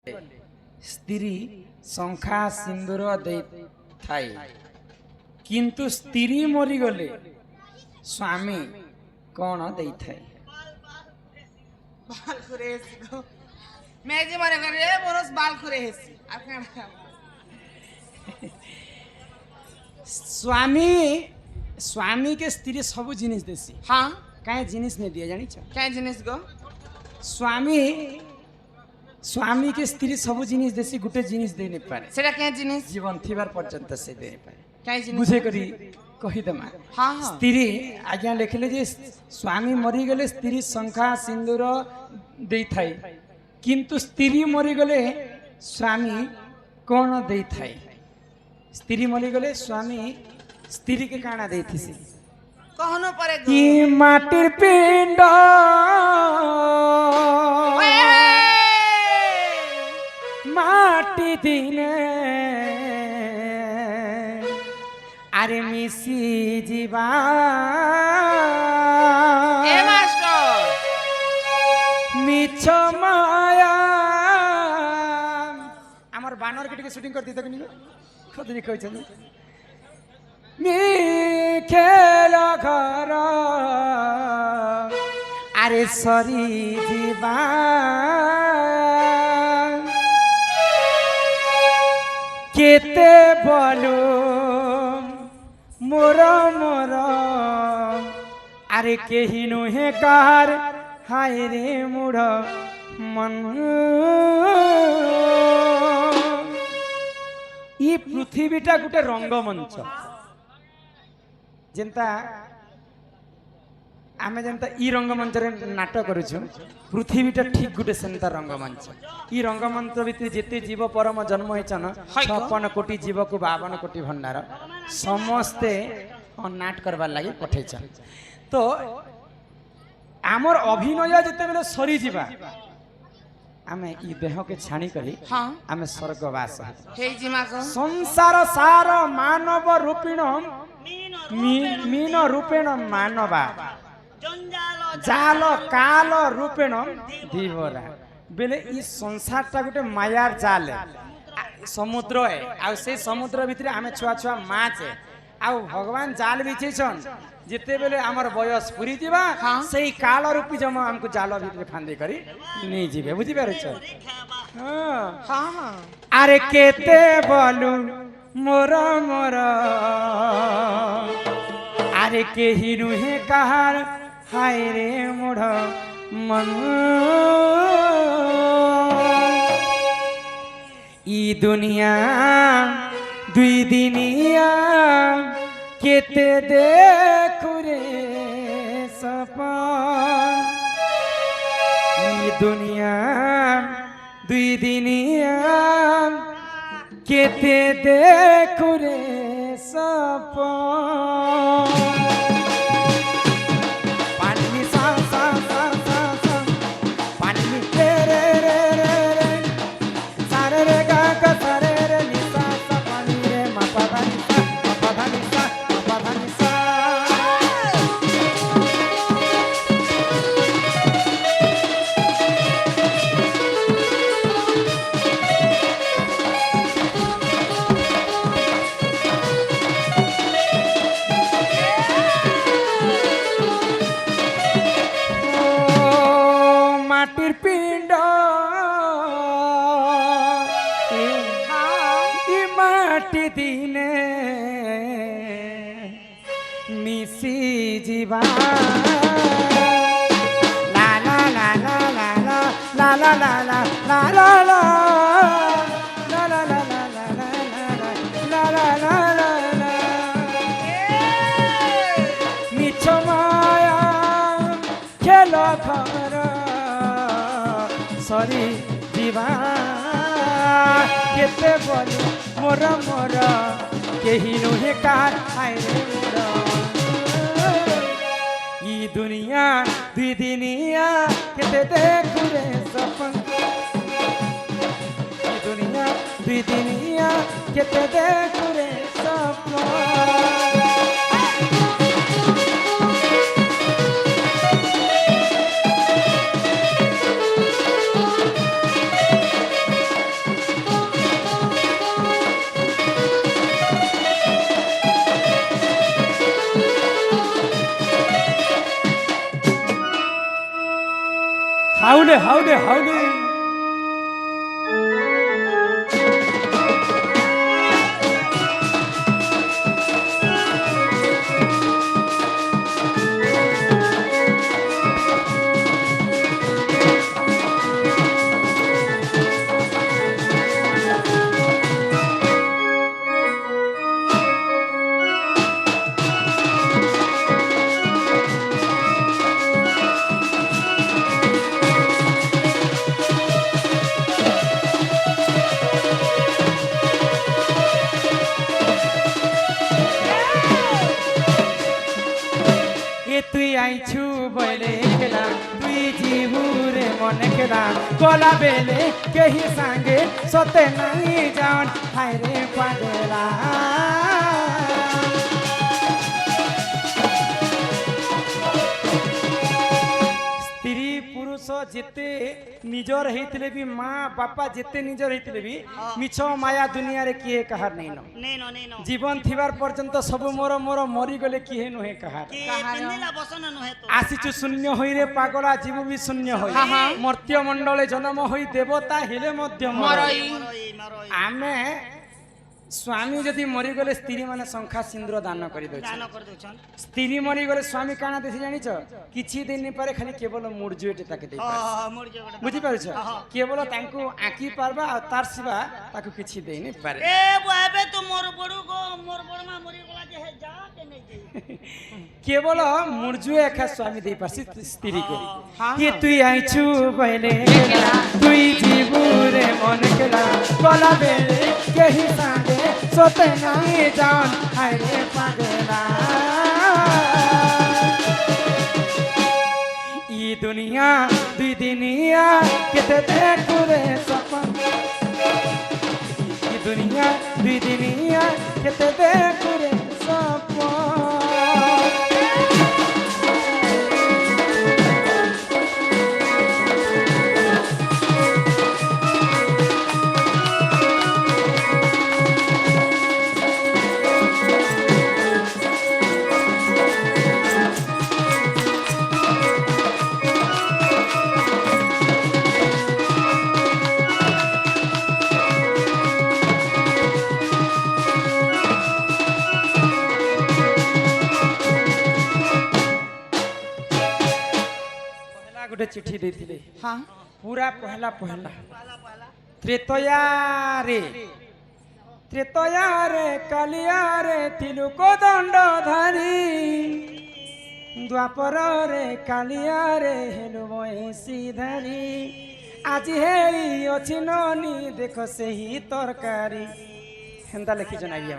स्त्री शंखा सिंदूर दे थाई किंतु स्त्री मरी गले स्वामी कौन दे थाई बाल खुरे हेसी गो मैं जे मरे करे मोरस बाल खुरे हेसी आ काना स्वामी स्वामी के स्त्री सब जिनिस देसी हां काहे जिनिस ने दिया जानी छ क्या जिनिस गो स्वामी स्वामी के स्त्री सब जिनिस देसी गुटे जिनिस दे नै पारे सेटा क्या जिनिस जीवन थिबार पर्यंत से दे नै पारे क्या जिनिस बुझे करी कहि दमा हां हां स्त्री आज्ञा लिखले जे स्वामी मरी गले स्त्री शंखा सिंदूर दे थाई किंतु स्त्री मरी गले स्वामी कौन दे थाई स्त्री मरी गले स्वामी स्त्री के काना दे थिसी कहनो परे गो कि माटिर पिंड माटी दिने आरे मिसी जीवा ए मास्टर मिछ माया आमर बानर के शूटिंग करती तक नहीं खुद नहीं कहछन मी खेल घर आरे सरी जीवा केते बोलो मोर मोर आरे केही नुहे कार हाय रे मुड़ मन ई पृथ्वीटा गोटे रंगमंच जेंता आमे जेंता ई रंगमंच रे नाटक करूछु पृथ्वीटा ठीक गोटे सेंता रंगमंच ई रंगमंच भितर जेते जीव परम जन्म होइछन 56 कोटी जीव को 52 कोटी भंडार समस्ते नाट करबार लागि पठैछन तो आमर अभिनय जेते बेले सरी जीवा आमे ई देह के छाणी करी हां आमे स्वर्गवास हे जिमा गो संसार सार मानव रूपिण मीन रूपेण मानवा जाल काल रूपेण धीवरा बेले ई संसारटा गोटे मायार जाल समुद्र है आ से समुद्र भितर आमे छुआ छुआ माछ है आ भगवान जाल बिछेछन जिते बेले आमर बयस पूरी जीवा सेही काल रूपी जम हमको जाल भितर फांदे करी नहीं जीवे बुझी पारे छ हां हां अरे केते बोलू मोर मोर अरे केही नुहे कहार हाय रे मोड़ मन ई दुनिया दुई दिनिया केते देखु रे सपन ई दुनिया दुई दिनिया केते देखु रे सपन पानी सा सा सा सा सा पानी रे रे रे रे रे सारे रे गा गा सारे रे नि सा सा पानी रे मा पा धा नि सा मा पा धा नि सा मा पा धा नि सा माटिर पिंड ई माटी दिने मिसी जीवा ला ला ला ला ला ला ला ला ला ला ला ला ला ला ला ला ला ला ला मिछ माया खेल घर सरी जीवा केते बोली मोर मोर केही नुहे कार हाय रे मोर ई दुनिया दुई दिनिया केते देखु रे सपन ई दुनिया दुई दिनिया केते देखु रे सपन হাউলে হাউলে হাউলে তুই আইছু বলে খেলা তুই জীবুরে মনে খেলা গলা বেলে কেহি সাঙ্গে সতে নাই যান হায়রে পাগলা স্ত্রী পুরুষ যেতে নিজর হইতিলে বি মা বাপা যেতে নিজর হইতিলে বি মিছ মায়া দুনিয়ারে কিয়ে কাহার নেই ন জীবন থিবার পর্যন্ত সবু মোর মোর মরি গলে কিহে নুহে কাহার আসিছু শূন্য হইরে পাগলা জীব বি শূন্য হই মর্ত্য মণ্ডলে জন্ম হই দেবতা হিলে মধ্য মরই আমি স্বামী যদি মরিগলে স্ত্রী মানে শঙ্খা সিন্দুর দান করে দউছন স্ত্রী মরিগলে স্বামী কানা দেছি জানিছ কিছু দিন পরে খালি কেবল মুরজুয়েটে তাকে দেই বুঝি পারছ কেবল তাଙ୍କୁ আঁকি পারবা আর তার সিবা তাকে কিছু দেই নি পারে এ বাবে তো মোর বড়ু গো মোর বড় মা মরি গলা যে যা কে নেই কেবল মুরজুয়ে একা স্বামী দেই পারছি স্ত্রী কো কি তুই আইছু বলে তুই জীবুরে মন কেলা গলা বেলে কেহি সাঙ্গে সতে নাই জান হায়রে পাগলা ই দুনিয়া দুই দিনিয়া কেতে দেখু রে সপন ই দুনিয়া দুই দিনিয়া কেতে দেখু রে সপন गोटे चिट्ठी देथिले हाँ पूरा पहला पहला त्रेतया रे कालिया रे थिलु को दंड धारी द्वापर रे कालिया रे हेलु महेशी धारी आज हेई अछि ननी देख सेही तरकारी हेंदा लिखि जनाइए।